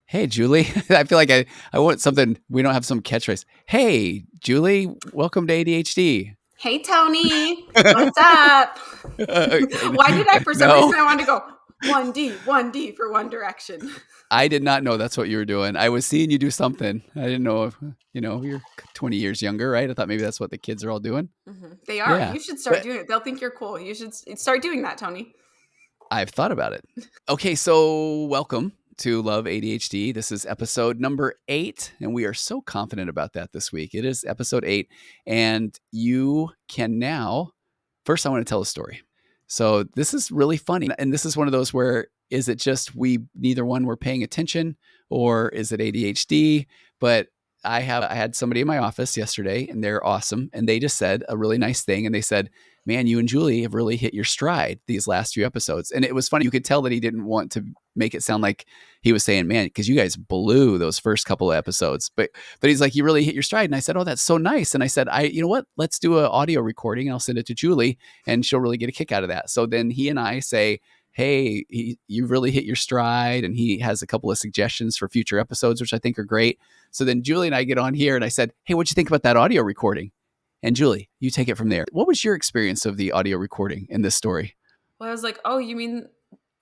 Hey, Julie. I feel like I want something. We don't have some catchphrase. Hey, Julie, welcome to ADHD. Hey, Tony. What's up? Okay, Why did I, for some no, reason, I wanted to go 1D for One Direction. I did not know that's what you were doing. I was seeing you do something. I didn't know if, you're 20 years younger, right? I thought maybe that's what the kids are all doing. They are. Yeah. You should start But doing it. They'll think you're cool. You should start doing that, Tony. I've thought about it. Okay, so welcome to Love ADHD. This is episode number 8, and we are so confident about that this week. It is episode 8, and you can now. First, I want to tell a story. So this is really funny, and this is one of those where is it just neither one were paying attention, or is it ADHD? But I had somebody in my office yesterday, and they're awesome, and they just said a really nice thing, and they said, man, you and Julie have really hit your stride these last few episodes. And it was funny. You could tell that he didn't want to make it sound like he was saying, man, because you guys blew those first couple of episodes. But he's like, you really hit your stride. And I said, oh, that's so nice. And I said, you know what? Let's do an audio recording and I'll send it to Julie and she'll really get a kick out of that. So then he and I say, hey, you really hit your stride. And he has a couple of suggestions for future episodes, which I think are great. So then Julie and I get on here and I said, hey, what'd you think about that audio recording? And Julie, you take it from there. What was your experience of the audio recording in this story? Well, I was like, oh, you mean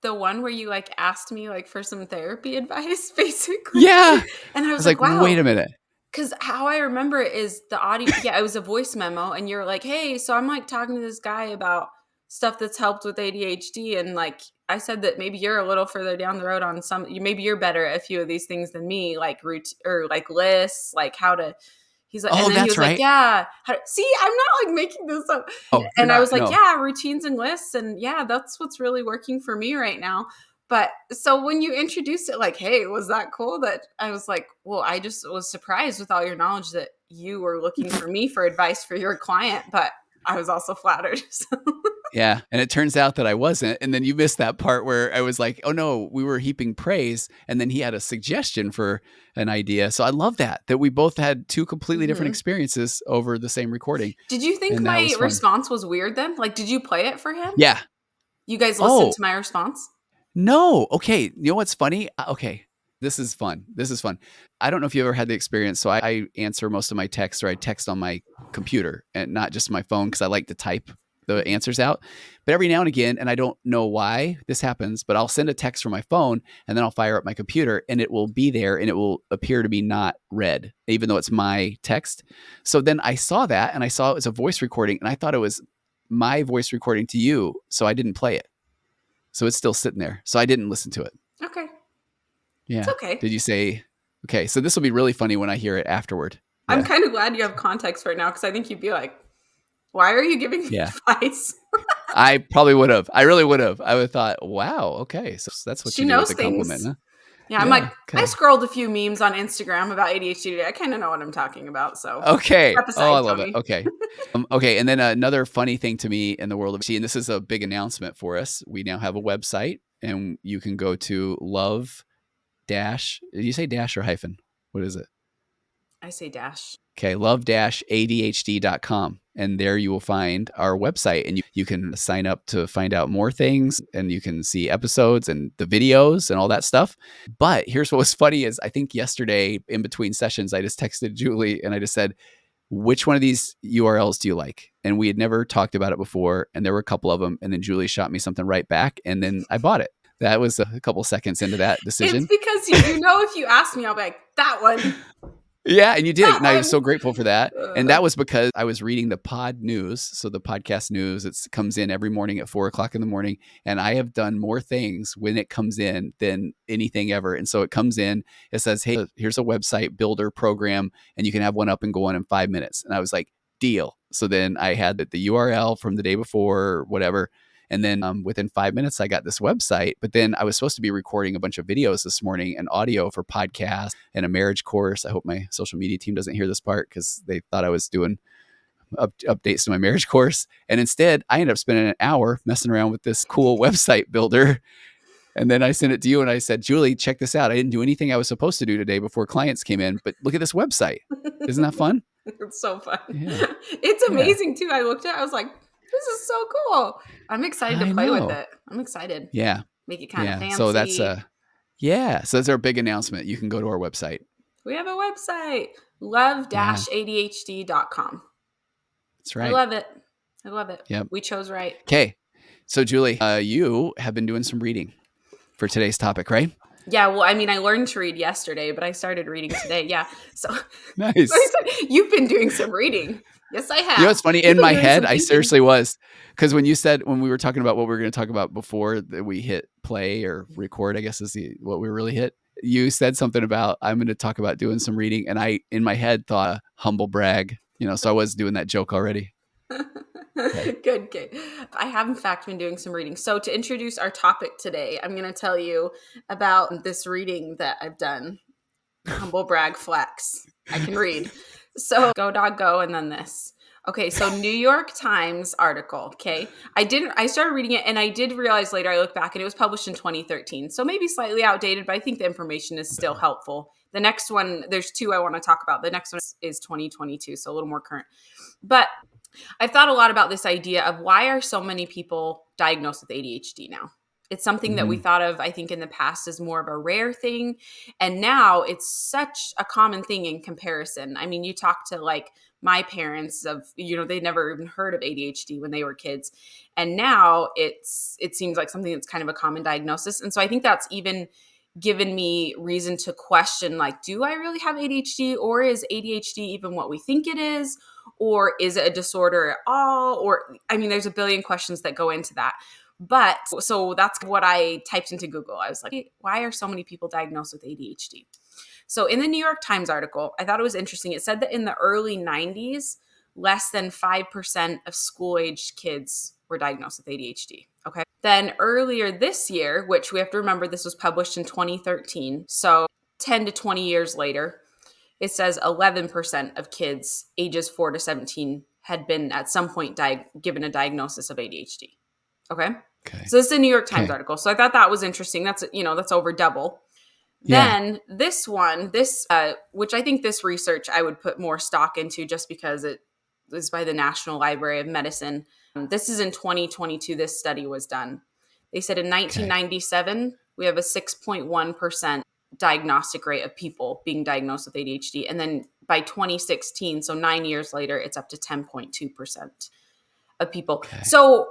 the one where you asked me for some therapy advice, basically? Yeah. And I was like, wow. Wait a minute. Because how I remember it is the audio. Yeah, it was a voice memo. And you're like, hey, so I'm talking to this guy about stuff that's helped with ADHD. And I said that maybe you're a little further down the road on maybe you're better at a few of these things than me, like route or lists, how to. He's like, oh, and then he that's was right. like, yeah. See, I'm not making this up. Oh, and I was like, no. yeah, routines and lists. And yeah, that's what's really working for me right now. But so when you introduced it, hey, was that cool? That I was like, well, I just was surprised with all your knowledge that you were looking for me for advice for your client. But I was also flattered. So. Yeah. And it turns out that I wasn't. And then you missed that part where I was like, oh no, we were heaping praise. And then he had a suggestion for an idea. So I love that we both had two completely different experiences over the same recording. Did you think my response was weird then? Did you play it for him? Yeah. You guys listened to my response? No. Okay. You know what's funny? Okay. This is fun. I don't know if you ever had the experience. So I answer most of my texts, or I text on my computer and not just my phone because I like to type the answers out. But every now and again, and I don't know why this happens, but I'll send a text from my phone and then I'll fire up my computer and it will be there and it will appear to be not read, even though it's my text. So then I saw that and I saw it was a voice recording and I thought it was my voice recording to you. So I didn't play it. So it's still sitting there. So I didn't listen to it. Okay. Yeah. It's okay. Did you say, okay, so this will be really funny when I hear it afterward. Yeah. I'm kind of glad you have context right now because I think you'd be like, why are you giving me advice? I probably would have. I really would have. I would have thought, wow, okay. So that's what she you knows do with a compliment, huh? Yeah, I'm I scrolled a few memes on Instagram about ADHD today. I kind of know what I'm talking about. So okay. Aside, I love Tony. it. Okay. Okay. And then another funny thing to me in the world of ADHD, and this is a big announcement for us. We now have a website and you can go to love dash. Did you say dash or hyphen? What is it? I say dash. Okay, love-adhd.com. And there you will find our website and you can sign up to find out more things and you can see episodes and the videos and all that stuff. But here's what was funny is I think yesterday in between sessions, I just texted Julie and I just said, which one of these URLs do you like? And we had never talked about it before. And there were a couple of them. And then Julie shot me something right back. And then I bought it. That was a couple seconds into that decision. It's because you know, if you ask me, I'll be like, that one. Yeah, and you did. And I was so grateful for that. And that was because I was reading the pod news. So the podcast news, it comes in every morning at 4:00 in the morning. And I have done more things when it comes in than anything ever. And so it comes in, it says, hey, here's a website builder program, and you can have one up and going in 5 minutes. And I was like, deal. So then I had the URL from the day before or whatever. And then within 5 minutes, I got this website. But then I was supposed to be recording a bunch of videos this morning and audio for podcasts and a marriage course. I hope my social media team doesn't hear this part because they thought I was doing updates to my marriage course. And instead, I ended up spending an hour messing around with this cool website builder. And then I sent it to you and I said, Julie, check this out. I didn't do anything I was supposed to do today before clients came in. But look at this website. Isn't that fun? It's so fun. Yeah. It's amazing too. I looked at it, I was like, this is so cool. I'm excited to play with it. I'm excited. Yeah. Make it kind of fancy. So that's Yeah. So that's our big announcement. You can go to our website. We have a website, Yeah, love-adhd.com. that's I right. love it. I love it. Yep. We chose right. Okay. So, Julie, you have been doing some reading for today's topic, right? Yeah, well, I mean, I learned to read yesterday, but I started reading today. Yeah. So, Nice. you've been doing some reading. Yes, I You know, have. it's funny. You've In been my doing head, some I thinking. seriously was, because when we were talking about what we were going to talk about before that we hit play or record, I guess is what we really hit. You said something about I'm going to talk about doing some reading, and I in my head thought humble brag. So I was doing that joke already. Okay. Good, good. I have, in fact, been doing some reading. So, to introduce our topic today, I'm going to tell you about this reading that I've done. Humble brag flex. I can read. So, go, dog, go, and then this. Okay, so New York Times article. Okay, I started reading it and I did realize later, I looked back and it was published in 2013. So maybe slightly outdated, but I think the information is still helpful. The next one, there's two I want to talk about. The next one is 2022, so a little more current. But I've thought a lot about this idea of why are so many people diagnosed with ADHD now? It's something that we Hmm. thought of, I think, in the past as more of a rare thing. And now it's such a common thing in comparison. I mean, you talk to like my parents they never even heard of ADHD when they were kids. And now it seems like something that's kind of a common diagnosis. And so I think that's even given me reason to question, like, do I really have ADHD, or is ADHD even what we think it is? Or is it a disorder at all? Or, I mean, there's a billion questions that go into that. But so that's what I typed into Google. I was like, hey, why are so many people diagnosed with ADHD? So in the New York Times article, I thought it was interesting. It said that in the early 90s, less than 5% of school aged kids were diagnosed with ADHD. Okay. Then earlier this year, which we have to remember this was published in 2013, so 10 to 20 years later, it says 11% of kids ages 4 to 17 had been at some point given a diagnosis of ADHD. Okay. Okay. So this is a New York Times Okay. article. So I thought that was interesting. That's over double. Yeah. Then which I think this research I would put more stock into just because it is by the National Library of Medicine. This is in 2022, this study was done. They said in Okay. 1997, we have a 6.1% diagnostic rate of people being diagnosed with ADHD. And then by 2016, so 9 years later, it's up to 10.2% of people. Okay. So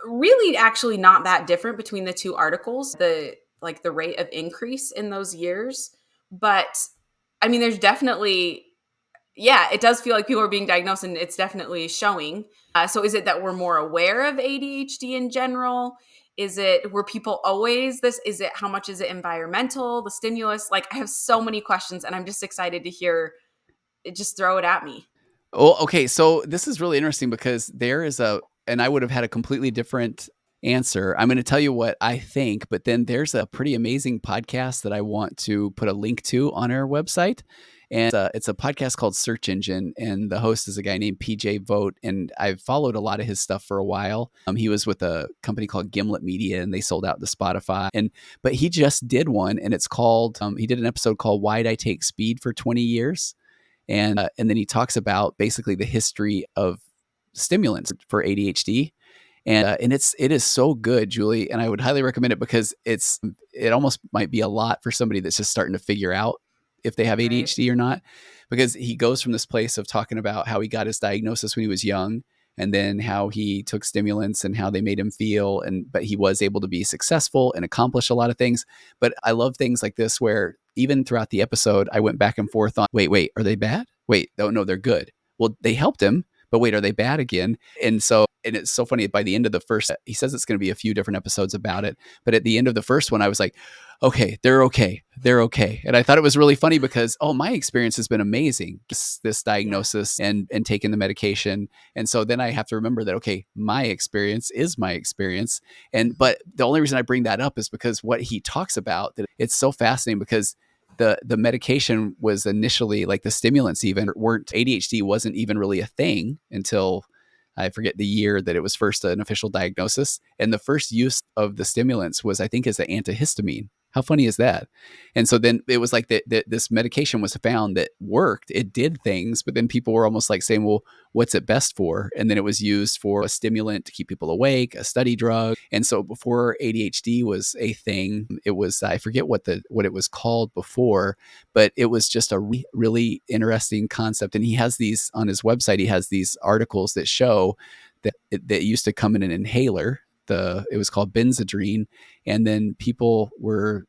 really actually not that different between the two articles, the rate of increase in those years. But I mean, there's definitely, yeah, it does feel like people are being diagnosed and it's definitely showing. So is it that we're more aware of ADHD in general? Were people always this? Is it, how much is it environmental, the stimulus? Like, I have so many questions and I'm just excited to hear it. Just throw it at me. Oh, okay. So this is really interesting because and I would have had a completely different answer. I'm going to tell you what I think, but then there's a pretty amazing podcast that I want to put a link to on our website. And it's a podcast called Search Engine, and the host is a guy named PJ Vogt. And I've followed a lot of his stuff for a while. He was with a company called Gimlet Media, and they sold out to Spotify. But he just did one, and it's called. He did an episode called "Why'd I Take Speed for 20 Years." And then he talks about basically the history of stimulants for ADHD, and it is so good, Julie, and I would highly recommend it because it almost might be a lot for somebody that's just starting to figure out if they have Right. ADHD or not, because he goes from this place of talking about how he got his diagnosis when he was young, and then how he took stimulants and how they made him feel, but he was able to be successful and accomplish a lot of things. But I love things like this where even throughout the episode, I went back and forth on, wait, are they bad? Wait, oh no, they're good. Well, they helped him, but wait, are they bad again? And it's so funny. By the end of the first, he says it's going to be a few different episodes about it. But at the end of the first one, I was like, okay, they're okay. They're okay. And I thought it was really funny because, my experience has been amazing. This Yeah. diagnosis and taking the medication. And so then I have to remember that, okay, my experience is my experience. But the only reason I bring that up is because what he talks about, that it's so fascinating because the medication was initially, like, the stimulants even weren't, ADHD wasn't even really a thing until I forget the year that it was first an official diagnosis. And the first use of the stimulants was, I think, as an antihistamine. How funny is that? And so then it was like that this medication was found that worked. It did things, but then people were almost like saying, well, what's it best for? And then it was used for a stimulant to keep people awake, a study drug. And so before ADHD was a thing, it was, I forget what it was called before, but it was just a really interesting concept. And he has these on his website, he has these articles that show that that used to come in an inhaler. It was called Benzedrine, and then people were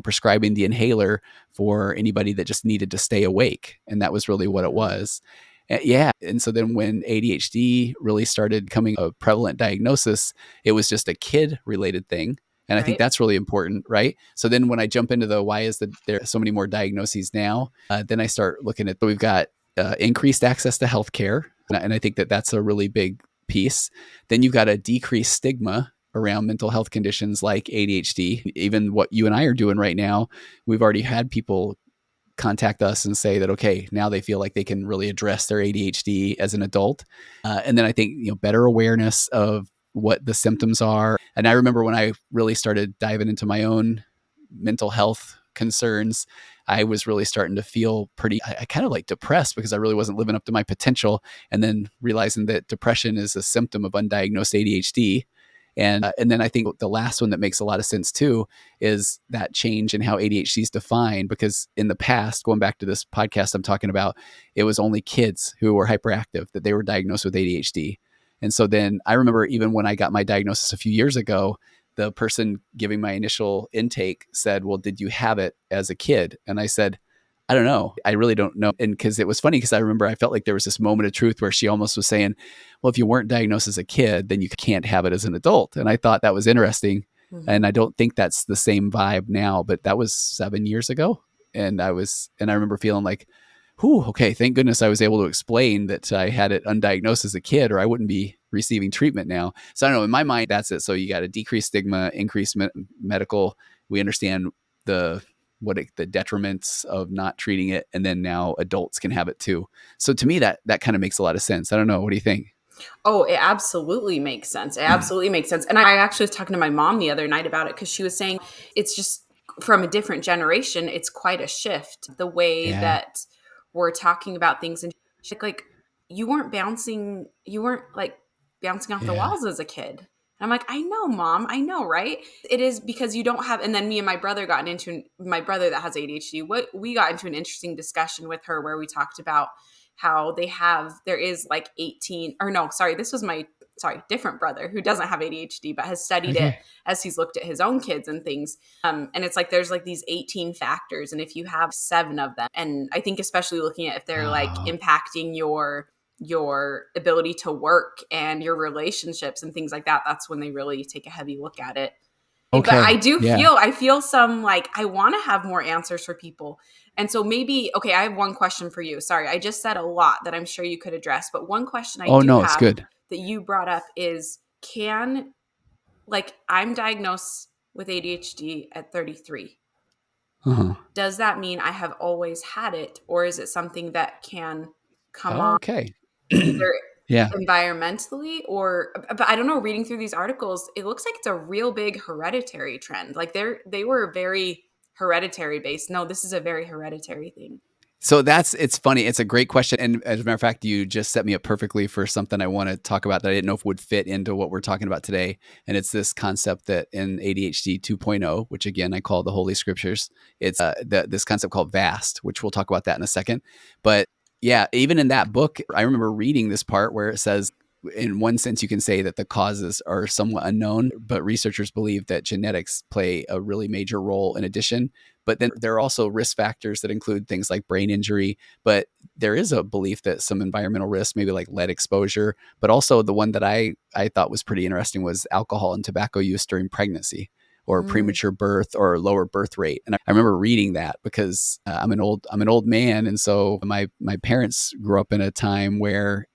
prescribing the inhaler for anybody that just needed to stay awake, and that was really what it was. Yeah, and so then when ADHD really started coming a prevalent diagnosis, it was just a kid related thing. And I think Right. that's really important, right? So then when I jump into why is there so many more diagnoses now, then I start looking at, we've got increased access to healthcare. And I think that's a really big piece. Then you've got a decreased stigma around mental health conditions like ADHD. Even what you and I are doing right now, we've already had people contact us and say that, okay, now they feel like they can really address their ADHD as an adult. And then I think, better awareness of what the symptoms are. And I remember when I really started diving into my own mental health concerns, I was really starting to feel I kind of like depressed because I really wasn't living up to my potential. And then realizing that depression is a symptom of undiagnosed ADHD. And then I think the last one that makes a lot of sense too is that change in how ADHD is defined, because in the past, going back to this podcast I'm talking about, it was only kids who were hyperactive that they were diagnosed with ADHD. And so then I remember even when I got my diagnosis a few years ago, the person giving my initial intake said, well, did you have it as a kid? And I said, I don't know. I really don't know. And because it was funny, because I remember I felt like there was this moment of truth where she almost was saying, well, if you weren't diagnosed as a kid, then you can't have it as an adult. And I thought that was interesting. Mm-hmm. And I don't think that's the same vibe now, but that was 7 years ago. And I remember feeling like, whew, okay, thank goodness I was able to explain that I had it undiagnosed as a kid, or I wouldn't be receiving treatment now. So I don't know, in my mind, that's it. So you got a decreased stigma, increased medical. We understand the the detriments of not treating it, and then now adults can have it too. So to me, that kind of makes a lot of sense. I don't know. What do you think? Oh, it absolutely makes sense. It absolutely makes sense. And I actually was talking to my mom the other night about it because she was saying it's just from a different generation, it's quite a shift the way Yeah. that we're talking about things. And she's like, you weren't like bouncing off the Yeah. walls as a kid. And I'm like, I know, mom, I know, right? It is because you don't have. And then me and my brother my brother that has ADHD, we got into an interesting discussion with her where we talked about how there is like 18, or no, sorry, this was different brother who doesn't have ADHD, but has studied it Okay. as he's looked at his own kids and things. And it's like, there's like these 18 factors. And if you have 7 of them, and I think especially looking at if they're like Oh, impacting your ability to work and your relationships and things like that, that's when they really take a heavy look at it. But okay. Yeah. I feel some like I want to have more answers for people. And so maybe, okay, I have one question for you. Sorry, I just said a lot that I'm sure you could address, but one question I Oh do no, it's have good. that you brought up is I'm diagnosed with ADHD at 33. Uh-huh. Does that mean I have always had it, or is it something that can come on Okay. either Yeah. environmentally but I don't know, reading through these articles, it looks like it's a real big hereditary trend. Like they were very hereditary based. No, this is a very hereditary thing. So it's funny. It's a great question. And as a matter of fact, you just set me up perfectly for something I want to talk about that I didn't know if would fit into what we're talking about today. And it's this concept that in ADHD 2.0, which again, I call the Holy Scriptures, it's this concept called VAST, which we'll talk about that in a second. But yeah, even in that book, I remember reading this part where it says, in one sense, you can say that the causes are somewhat unknown, but researchers believe that genetics play a really major role in addition. But then there are also risk factors that include things like brain injury. But there is a belief that some environmental risks, maybe like lead exposure, but also the one that I thought was pretty interesting was alcohol and tobacco use during pregnancy or Mm, premature birth or lower birth rate. And I remember reading that because I'm an old man, and so my parents grew up in a time where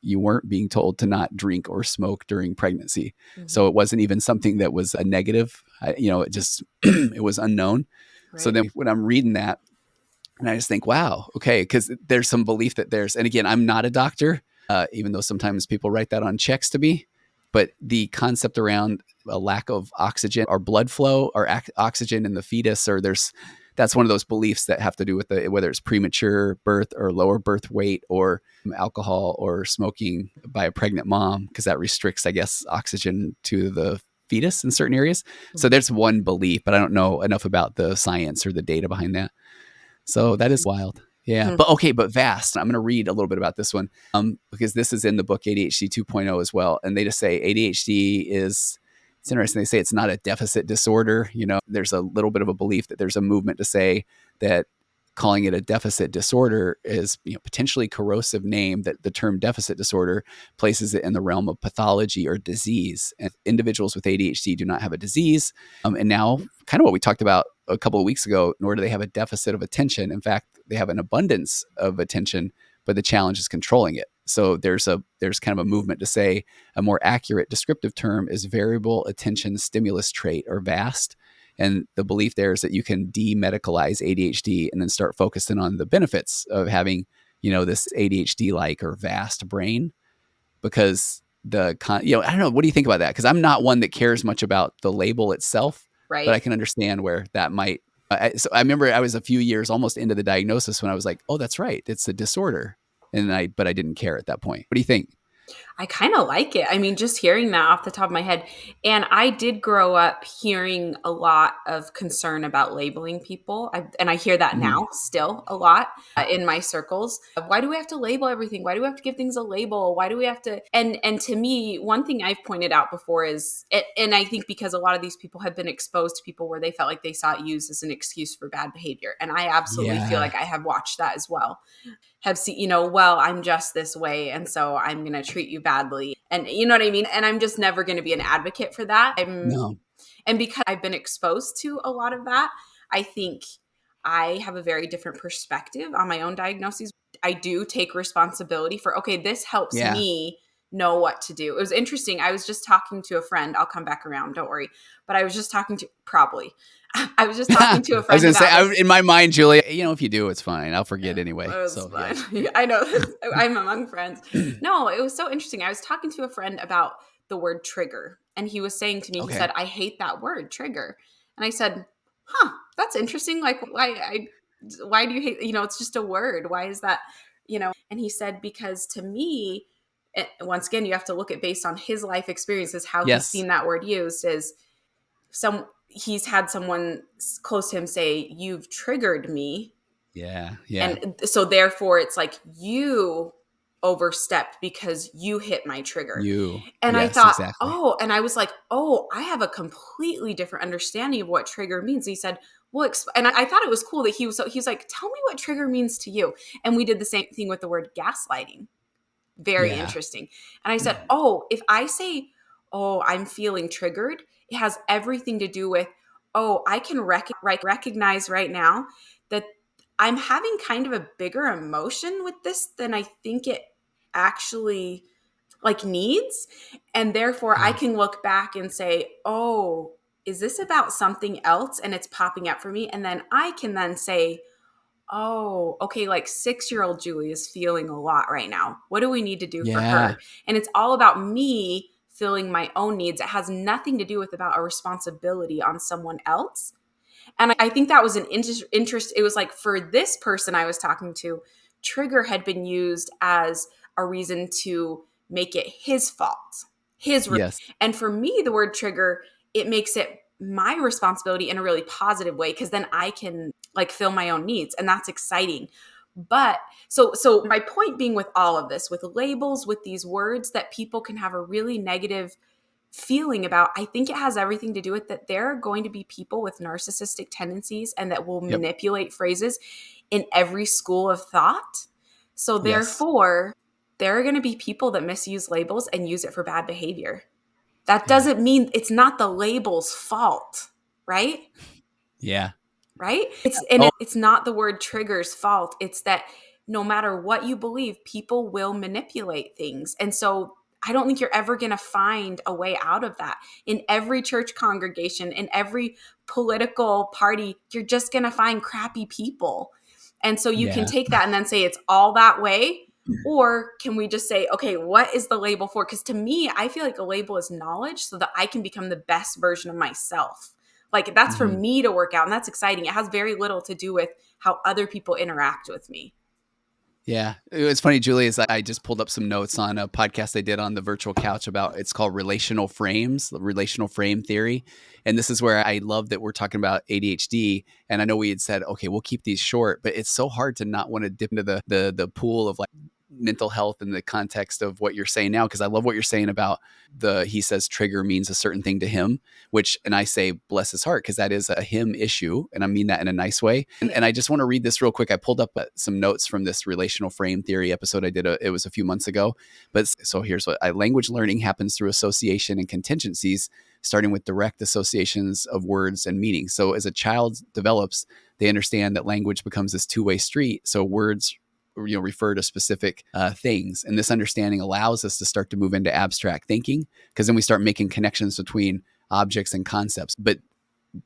you weren't being told to not drink or smoke during pregnancy. mhm. So it wasn't even something that was a negative. It just it was unknown. So Right. then when I'm reading that, and I just think, wow, okay, because there's some belief that and again, I'm not a doctor, even though sometimes people write that on checks to me. but the concept around a lack of oxygen or blood flow or oxygen in the fetus, or that's one of those beliefs that have to do with whether it's premature birth or lower birth weight or alcohol or smoking by a pregnant mom, because that restricts, I guess, oxygen to the fetus in certain areas. So there's one belief, but I don't know enough about the science or the data behind that. So that is wild. Yeah. But vast. I'm going to read a little bit about this one because this is in the book ADHD 2.0 as well. And they just say ADHD it's interesting. They say it's not a deficit disorder. There's a little bit of a belief that there's a movement to say that calling it a deficit disorder is potentially corrosive name, that the term deficit disorder places it in the realm of pathology or disease. And individuals with ADHD do not have a disease. And now kind of what we talked about a couple of weeks ago, nor do they have a deficit of attention. In fact, they have an abundance of attention, but the challenge is controlling it. So there's kind of a movement to say a more accurate descriptive term is variable attention stimulus trait, or VAST. And the belief there is that you can demedicalize ADHD and then start focusing on the benefits of having, this ADHD-like or VAST brain, because I don't know. What do you think about that? Because I'm not one that cares much about the label itself, Right. but I can understand where that might. So I remember I was a few years almost into the diagnosis when I was like, oh, that's right, it's a disorder, but I didn't care at that point. What do you think? I kind of like it. I mean, just hearing that off the top of my head. And I did grow up hearing a lot of concern about labeling people. And I hear that Mhm. now still a lot in my circles. Why do we have to label everything? Why do we have to give things a label? Why do we have to? And to me, one thing I've pointed out before is, and I think because a lot of these people have been exposed to people where they felt like they saw it used as an excuse for bad behavior. And I absolutely feel Yeah. like I have watched that as well. Have seen, well, I'm just this way, and so I'm going to treat you badly. And you know what I mean? And I'm just never going to be an advocate for that. No. And because I've been exposed to a lot of that, I think I have a very different perspective on my own diagnoses. I do take responsibility for, okay, this helps Yeah. me know what to do. It was interesting. I was just talking to a friend. I'll come back around. Don't worry. But I was just talking to, probably. I was just talking to a I was friend going to say, about this. in my mind, Julia, if you do, it's fine. I'll forget Yeah, anyway. it was So, fun. yeah. I know. I'm among friends. No, it was so interesting. I was talking to a friend about the word trigger, and he was saying to me, he Okay. said, I hate that word, trigger. And I said, huh, that's interesting. Like, why do you hate, it's just a word. Why is that, And he said, because to me, once again, you have to look at based on his life experiences, how he's Yes. seen that word used is he's had someone close to him say, you've triggered me. Yeah. Yeah. And so therefore it's like you overstepped because you hit my trigger. And I Yes, thought, exactly. oh, and I was like, oh, I have a completely different understanding of what trigger means. He said, well, and I thought it was cool that he was like, tell me what trigger means to you. And we did the same thing with the word gaslighting. Very Yeah. interesting. And I said, oh, if I say, oh, I'm feeling triggered, it has everything to do with, oh, I can recognize right now that I'm having kind of a bigger emotion with this than I think it actually like needs. And therefore I Yeah. can look back and say, oh, is this about something else? And it's popping up for me. And then I can then say, oh, okay, like 6-year-old Julie is feeling a lot right now. What do we need to do for Yeah. her? And it's all about me filling my own needs. It has nothing to do with about a responsibility on someone else. And I think that was an interest. It was like for this person I was talking to, trigger had been used as a reason to make it his fault, Yes. and for me, the word trigger, it makes it my responsibility in a really positive way because then I can like fill my own needs, and that's exciting. But so my point being with all of this, with labels, with these words that people can have a really negative feeling about, I think it has everything to do with that there are going to be people with narcissistic tendencies and that will Yep. manipulate phrases in every school of thought. So Yes. therefore, there are going to be people that misuse labels and use it for bad behavior. That Yeah. doesn't mean it's not the label's fault, right? Yeah. Right? Oh, It's not the word trigger's fault. It's that no matter what you believe, people will manipulate things. And so I don't think you're ever going to find a way out of that. In every church congregation, in every political party, you're just going to find crappy people. And so you can yeah. take that and then say it's all that way. Or can we just say, okay, what is the label for? Because to me, I feel like a label is knowledge so that I can become the best version of myself. Like that's for Mhm. me to work out. And that's exciting. It has very little to do with how other people interact with me. Yeah. It's funny, Julie, is I just pulled up some notes on a podcast I did on the virtual couch about, it's called Relational Frames, the relational frame theory. And this is where I love that we're talking about ADHD. And I know we had said, okay, we'll keep these short, but it's so hard to not want to dip into the pool of like mental health in the context of what you're saying now. Cause I love what you're saying about he says trigger means a certain thing to him, and I say, bless his heart, because that is a him issue. And I mean that in a nice way. And I just want to read this real quick. I pulled up some notes from this relational frame theory episode I did. It was a few months ago. But so here's what language learning happens through association and contingencies, starting with direct associations of words and meaning. So as a child develops, they understand that language becomes this two-way street. So words refer to specific things, and this understanding allows us to start to move into abstract thinking, because then we start making connections between objects and concepts. But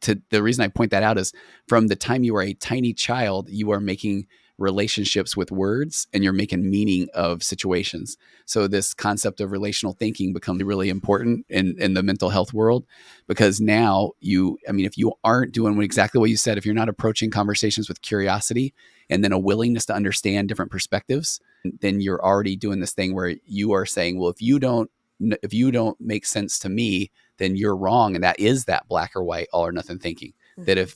the reason I point that out is, from the time you are a tiny child, you are making relationships with words and you're making meaning of situations. So this concept of relational thinking becomes really important in the mental health world, because now if you aren't doing exactly what you said, if you're not approaching conversations with curiosity and then a willingness to understand different perspectives, then you're already doing this thing where you are saying, well, if you don't make sense to me, then you're wrong. And that is that black or white, all or nothing thinking. That if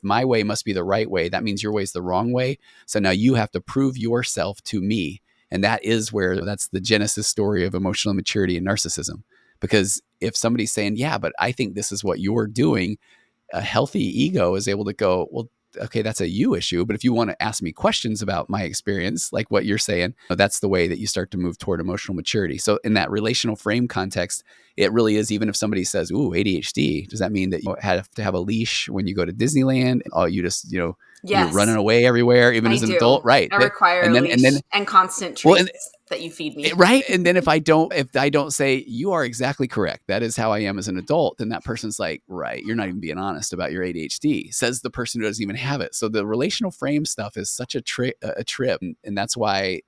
my way must be the right way, that means your way is the wrong way. So now you have to prove yourself to me. And that's the genesis story of emotional immaturity and narcissism. Because if somebody's saying, yeah, but I think this is what you're doing, a healthy ego is able to go, well, okay, that's a you issue. But if you want to ask me questions about my experience, like what you're saying, that's the way that you start to move toward emotional maturity. So in that relational frame context, it really is, even if somebody says, ooh, ADHD, does that mean that you have to have a leash when you go to Disneyland? Oh, you just, you're running Yes, away everywhere, even I as an do. adult, right? I require And a then, leash and constant well, treats that you feed me. right. And then if I don't say, you are exactly correct, that is how I am as an adult, then that person's like, right, you're not even being honest about your ADHD, says the person who doesn't even have it. So the relational frame stuff is such a trip. And that's why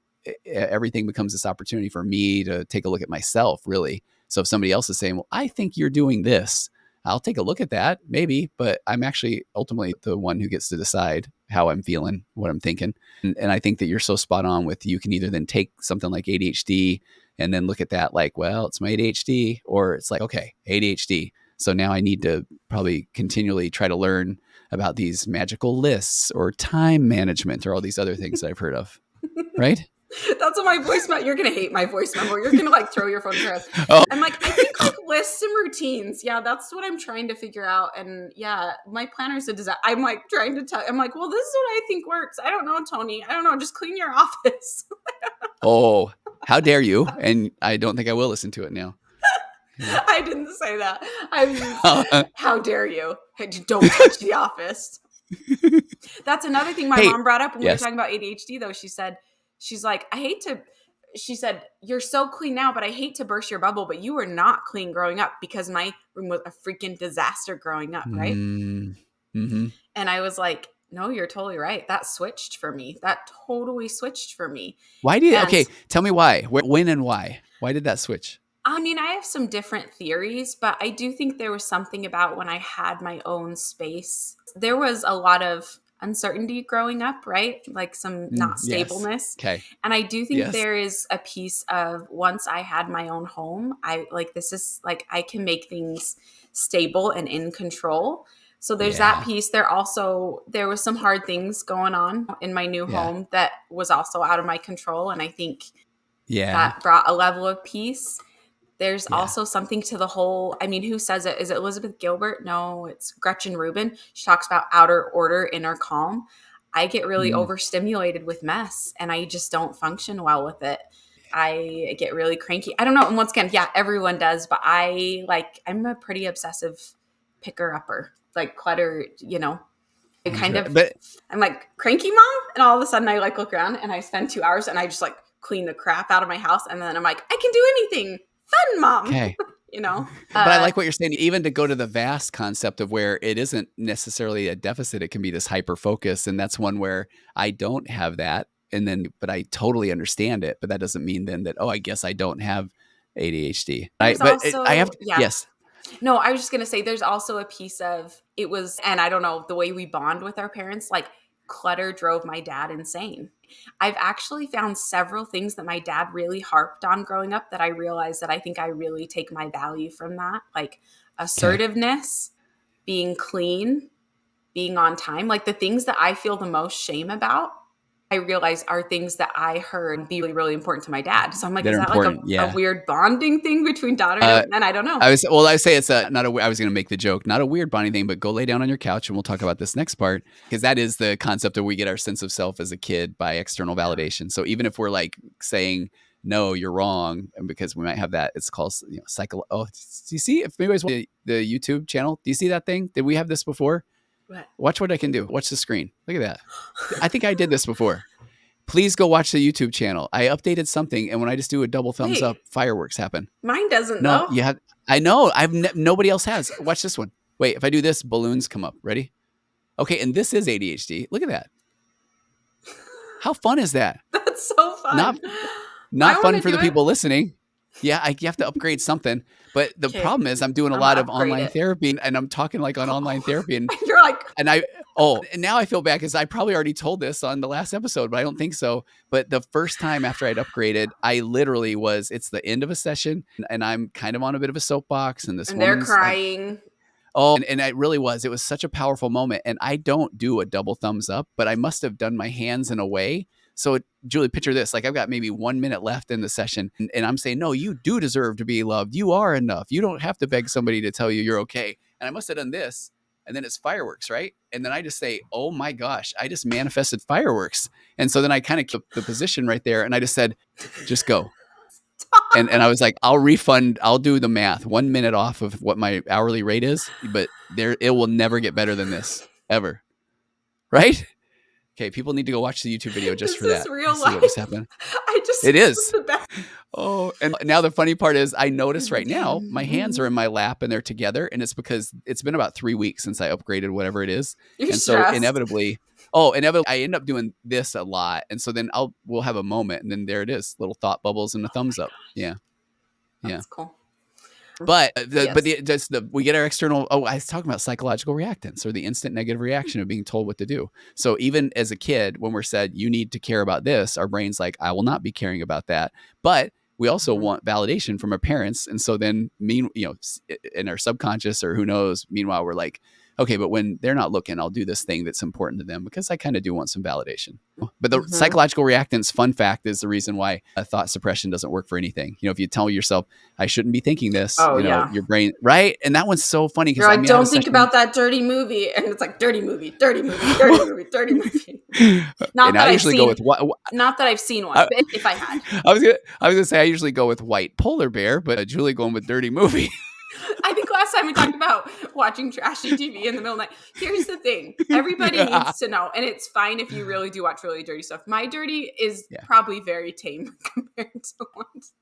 everything becomes this opportunity for me to take a look at myself, really. So if somebody else is saying, well, I think you're doing this, I'll take a look at that, maybe, but I'm actually ultimately the one who gets to decide how I'm feeling, what I'm thinking. And I think that you're so spot on with, you can either then take something like ADHD and then look at that like, well, it's my ADHD, or it's like, okay, ADHD. So now I need to probably continually try to learn about these magical lists or time management or all these other things that I've heard of. Right? That's what my voice memo. You're gonna hate my voice memo. You're gonna like throw your phone to your head. Oh, I'm like, I think like lists and routines. Yeah, that's what I'm trying to figure out. And yeah, my planner's a disaster. I'm like trying to tell. I'm like, well, this is what I think works. I don't know, Tony. I don't know. Just clean your office. oh, how dare you? And I don't think I will listen to it now. Yeah. I didn't say that. How dare you? Hey, don't touch the office. That's another thing my Hey, mom brought up when we were yes. talking about ADHD, though. She's like, she said, you're so clean now, but I hate to burst your bubble, but you were not clean growing up, because my room was a freaking disaster growing up, right? Mm-hmm. And I was like, no, you're totally right. That switched for me. That totally switched for me. Okay, tell me why. When and why? Why did that switch? I mean, I have some different theories, but I do think there was something about when I had my own space. There was a lot of uncertainty growing up, right? Like some not Yes. stableness. Okay. And I do think Yes. there is a piece of, once I had my own home, I can make things stable and in control. So there's that piece. There was some hard things going on in my new home that was also out of my control. And I think that brought a level of peace. There's also something to the whole, I mean, who says it? Is it Elizabeth Gilbert? No, it's Gretchen Rubin. She talks about outer order, inner calm. I get really overstimulated with mess, and I just don't function well with it. I get really cranky. I don't know. And once again, everyone does, but I'm a pretty obsessive picker-upper, like clutter, I'm like, cranky mom? And all of a sudden I like look around and I spend 2 hours and I just like clean the crap out of my house. And then I'm like, I can do anything. Fun, mom. Okay. But I like what you're saying, even to go to the vast concept of where it isn't necessarily a deficit. It can be this hyper focus. And that's one where I don't have that. but I totally understand it. But that doesn't mean then that, oh, I guess I don't have ADHD. There's I have also, to, yeah. yes. No, I was just going to say there's also a piece of it was, and I don't know, the way we bond with our parents, like clutter drove my dad insane. I've actually found several things that my dad really harped on growing up that I realized that I think I really take my value from that, like Okay. assertiveness, being clean, being on time, like the things that I feel the most shame about. I realize are things that I heard be really, really important to my dad. So I'm like, That is are that like important. a Yeah. weird bonding thing between daughter Uh, and I don't know. I say it's not a, I was going to make the joke, not a weird bonding thing, but go lay down on your couch and we'll talk about this next part because that is the concept that we get our sense of self as a kid by external validation. So even if we're like saying, no, you're wrong, and because we might have that, it's called, cycle. Oh, do you see if anybody's watching the YouTube channel? Do you see that thing? Did we have this before? What? Watch what I can do. Watch the screen. Look at that. I think I did this before. Please go watch the YouTube channel. I updated something, and when I just do a double thumbs up, Wait, fireworks happen. mine doesn't No, though. you have. I know. Nobody else has. Watch this one. Wait, if I do this, balloons come up. Ready? Okay, and this is ADHD. Look at that. How fun is that? That's so Not fun. I not want fun to for do the it. people listening. Yeah, you have to upgrade something. But the Okay, problem is, I'm doing a I'm lot gonna of upgrade online it. therapy, and I'm talking like on online therapy, and You're like, and I and now I feel bad because I probably already told this on the last episode, but I don't think so. But the first time after I'd upgraded, I literally it's the end of a session, and I'm kind of on a bit of a soapbox, and this and they're woman's like, crying. oh, and it really was. It was such a powerful moment. And I don't do a double thumbs up, but I must have done my hands in a way. So, Julie, picture this. Like, I've got maybe 1 minute left in the session, and I'm saying, no, you do deserve to be loved. You are enough. You don't have to beg somebody to tell you you're okay. And I must have done this. And then it's fireworks, right? And then I just say, oh my gosh, I just manifested fireworks. And so then I kind of kept the position right there. And I just said, just go. And I was like, I'll do the math, 1 minute off of what my hourly rate is, but it will never get better than this ever. Right? Okay, people need to go watch the YouTube video just This for is that and real see what just life. happened. I just It is. the best. Oh, and now the funny part is I notice right now my hands are in my lap and they're together, and it's because it's been about 3 weeks since I upgraded whatever it is. You're And so stressed. inevitably, I end up doing this a lot. And so then we'll have a moment and then there it is, little thought bubbles and a thumbs up. Yeah. Yeah. That's cool. But Yes. we get our external. Oh, I was talking about psychological reactance or the instant negative reaction of being told what to do. So even as a kid, when we're said you need to care about this, our brain's like, I will not be caring about that. But we also Mhm. want validation from our parents, and so then in our subconscious or who knows. Meanwhile, we're like, okay, but when they're not looking, I'll do this thing that's important to them because I kind of do want some validation. But the Mhm. psychological reactance, fun fact, is the reason why thought suppression doesn't work for anything. If you tell yourself, I shouldn't be thinking this, Oh yeah. your brain, right? And that one's so funny You're because like, I have a don't think session. about that dirty movie, and it's like dirty movie, dirty movie, dirty movie, dirty movie. Not And I that I've usually go seen, with what not that I've seen one, I, but if I had, I was gonna say I usually go with white polar bear, but Julie going with dirty movie. I think last time we talked about watching trashy TV in the middle of the night. Here's the thing. Everybody Yeah. needs to know, and it's fine if you really do watch really dirty stuff. My dirty is Yeah. probably very tame compared to ones.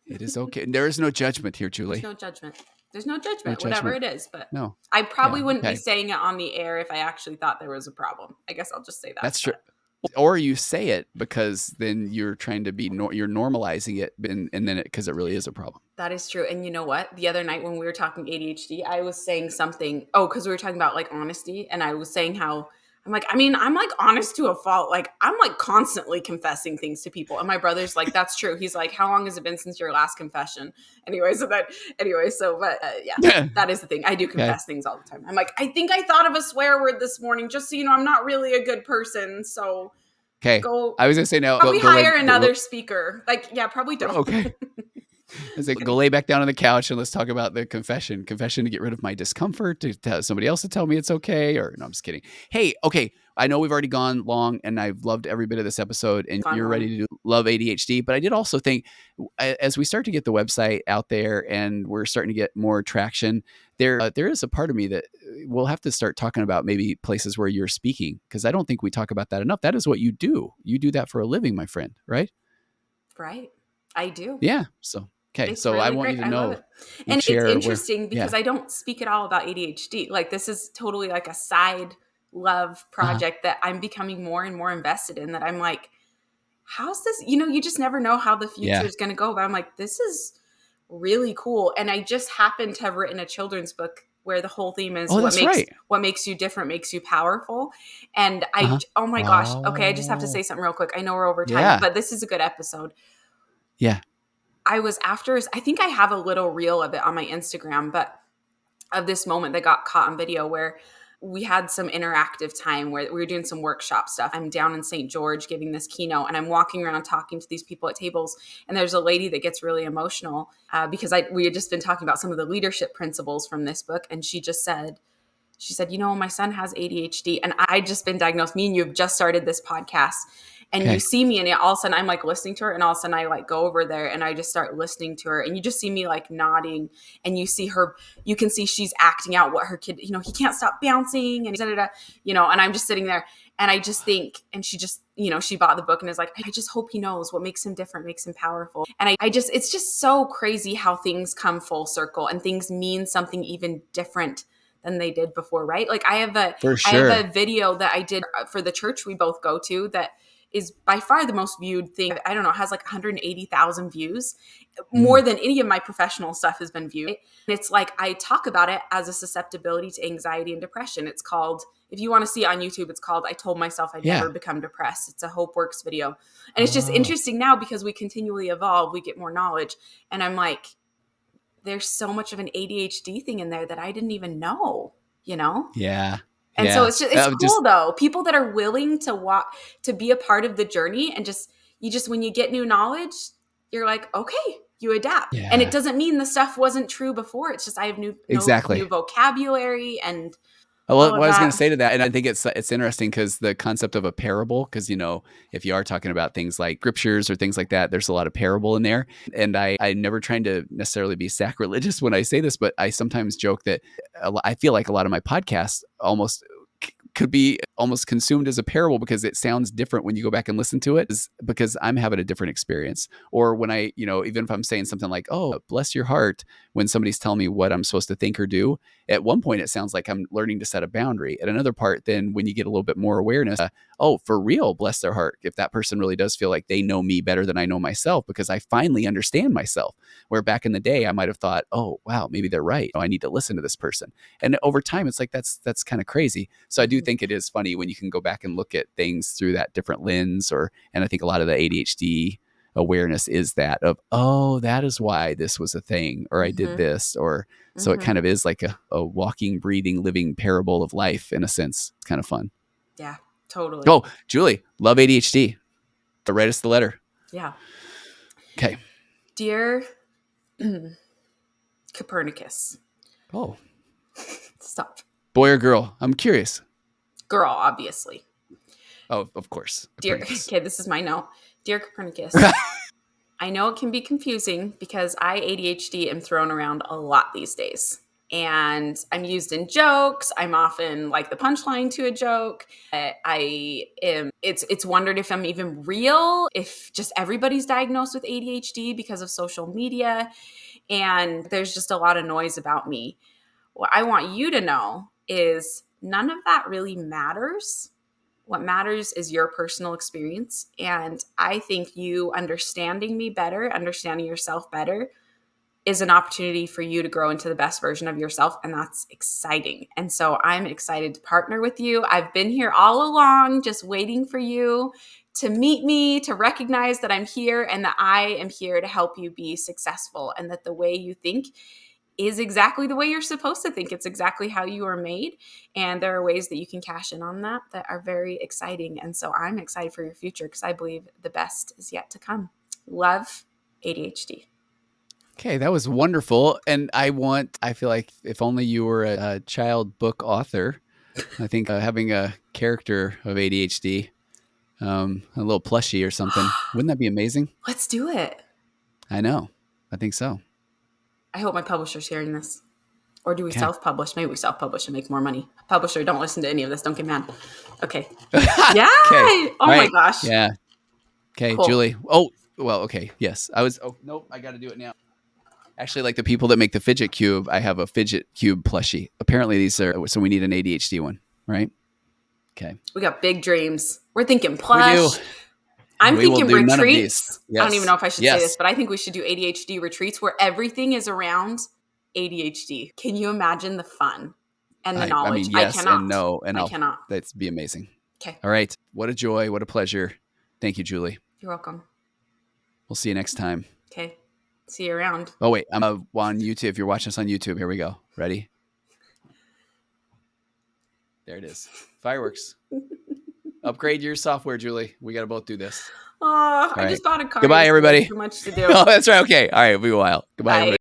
It is okay. There is no judgment here, There's Julie. no judgment. There's no judgment, No whatever judgment. it is. But No. I Yeah. probably wouldn't be Okay. saying it on the air if I actually thought there was a problem. I guess I'll just say that. That's true. Or you say it because then you're trying to be you're normalizing it, and then because it really is a problem. That is true. And you know what? The other night when we were talking ADHD, I was saying something. Oh, because we were talking about like honesty. And I was saying how I'm like honest to a fault. Like I'm like constantly confessing things to people. And my brother's like, that's true. He's like, how long has it been since your last confession? Yeah, that is the thing. I do Okay. confess things all the time. I'm like, I think I thought of a swear word this morning, just so you know, I'm not really a good person. So Okay. go. I was gonna say no. Probably hire another speaker. Like, yeah, probably don't. Okay. I was like, go lay back down on the couch and let's talk about the confession. Confession to get rid of my discomfort, to tell somebody else to tell me it's okay. Or no, I'm just kidding. Hey, okay. I know we've already gone long and I've loved every bit of this episode and you're ready to do Love ADHD. But I did also think as we start to get the website out there and we're starting to get more traction, there is a part of me that we'll have to start talking about maybe places where you're speaking, because I don't think we talk about that enough. That is what you do. You do that for a living, my friend, right? Right. I do. Yeah. So okay, it's so really I want great. you to I love know. it. And it's Share interesting because I don't speak at all about ADHD. Like this is totally like a side love project that I'm becoming more and more invested in, that I'm like, how's this? You just never know how the future Yeah. is going to go. But I'm like, this is really cool. And I just happened to have written a children's book where the whole theme is Oh, that's right. what makes you different makes you powerful. And Uh-huh. oh my gosh. Okay. I just have to Oh, say something real quick. I know we're over time, yeah. but this is a good episode. Yeah. I think I have a little reel of it on my Instagram, but of this moment that got caught on video where we had some interactive time where we were doing some workshop stuff. I'm down in St. George giving this keynote, and I'm walking around talking to these people at tables. And there's a lady that gets really emotional because we had just been talking about some of the leadership principles from this book. And she said, my son has ADHD, and I just been diagnosed. Me and you have just started this podcast, and you Okay. see me, and all of a sudden I'm like listening to her, and all of a sudden I like go over there and I just start listening to her, and you just see me like nodding, and you can see she's acting out what her kid, he can't stop bouncing, and and I'm just sitting there, and I just think, and she just, she bought the book and is like, I just hope he knows what makes him different, makes him powerful. And it's just so crazy how things come full circle and things mean something even different than they did before, right? Like For I have sure. a video that I did for the church we both go to that is by far the most viewed thing. I don't know, it has like 180,000 views. More Mm. than any of my professional stuff has been viewed. And it's like I talk about it as a susceptibility to anxiety and depression. It's called, if you want to see it on YouTube, it's called I Told Myself I'd Yeah. Never Become Depressed. It's a HopeWorks video. And it's just Oh, interesting now because we continually evolve, we get more knowledge. And I'm like, there's so much of an ADHD thing in there that I didn't even know, you know? yeah. And so Yeah. it's cool though. People that are willing to to be a part of the journey and when you get new knowledge, you're like, okay, you adapt. And it Yeah. doesn't mean the stuff wasn't true before. It's just I have new Exactly. vocabulary and Well, all what of I was going that. to say to that, and I think it's interesting because the concept of a parable, because if you are talking about things like scriptures or things like that, there's a lot of parable in there. And I never trying to necessarily be sacrilegious when I say this, but I sometimes joke that I feel like a lot of my podcasts almost could be almost consumed as a parable because it sounds different when you go back and listen to it, is because I'm having a different experience. Or when I, even if I'm saying something like, oh, bless your heart, when somebody's telling me what I'm supposed to think or do, at one point it sounds like I'm learning to set a boundary. At another part, then when you get a little bit more awareness, oh, for real, bless their heart, if that person really does feel like they know me better than I know myself because I finally understand myself. Where back in the day I might have thought, oh wow, maybe they're right, I need to listen to this person. And over time it's like that's kind of crazy. So I do think it is funny when you can go back and look at things through that different lens. And I think a lot of the ADHD awareness is that of, oh, that is why this was a thing, or I did Mm-hmm. this, or so it Mm-hmm. kind of is like a walking, breathing, living parable of life in a sense. It's kind of fun. Yeah, totally. Oh, Julie, love ADHD. Write us the letter. Yeah. Okay. Dear Copernicus. Oh, Stop. boy or girl? I'm curious. Girl, obviously. Oh, of course. Okay, this is my note. Dear Copernicus, I know it can be confusing because I, ADHD, am thrown around a lot these days. And I'm used in jokes. I'm often like the punchline to a joke. It's wondered if I'm even real, if just everybody's diagnosed with ADHD because of social media. And there's just a lot of noise about me. What I want you to know is none of that really matters. What matters is your personal experience. And I think you understanding me better, understanding yourself better, is an opportunity for you to grow into the best version of yourself. And that's exciting. And so I'm excited to partner with you. I've been here all along, just waiting for you to meet me, to recognize that I'm here and that I am here to help you be successful, and that the way you think is exactly the way you're supposed to think. It's exactly how you are made. And there are ways that you can cash in on that are very exciting. And so I'm excited for your future because I believe the best is yet to come. Love, ADHD. Okay, that was wonderful. And I feel like if only you were a child book author, I think having a character of ADHD, a little plushie or something, wouldn't that be amazing? Let's do it. I know. I think so. I hope my publisher's hearing this. Or do we Okay. self-publish? Maybe we self-publish and make more money. Publisher, don't listen to any of this. Don't get mad. Okay. Yeah. Okay. Oh All my right. gosh. Yeah. Okay, Cool. Julie. Oh, well, okay. Yes. Oh, nope. I got to do it now. Actually, like the people that make the fidget cube, I have a fidget cube plushie. Apparently these are, so we need an ADHD one, right? Okay. We got big dreams. We're thinking We do. plush. I'm We will thinking do none of these. retreats. Yes. I don't even know if I should say Yes. this, but I think we should do ADHD retreats where everything is around ADHD. Can you imagine the fun and the knowledge? I mean, yes cannot. and no. And I cannot. That'd be amazing. Okay. All right. What a joy. What a pleasure. Thank you, Julie. You're welcome. We'll see you next time. Okay. See you around. Oh, wait. I'm on YouTube. If you're watching us on YouTube, here we go. Ready? There it is. Fireworks. Upgrade your software, Julie. We got to both do this. Oh, I right. just bought a car. Goodbye, everybody. Too much to do. Oh, that's right. Okay. All right. It'll be a while. Goodbye, Bye. everybody.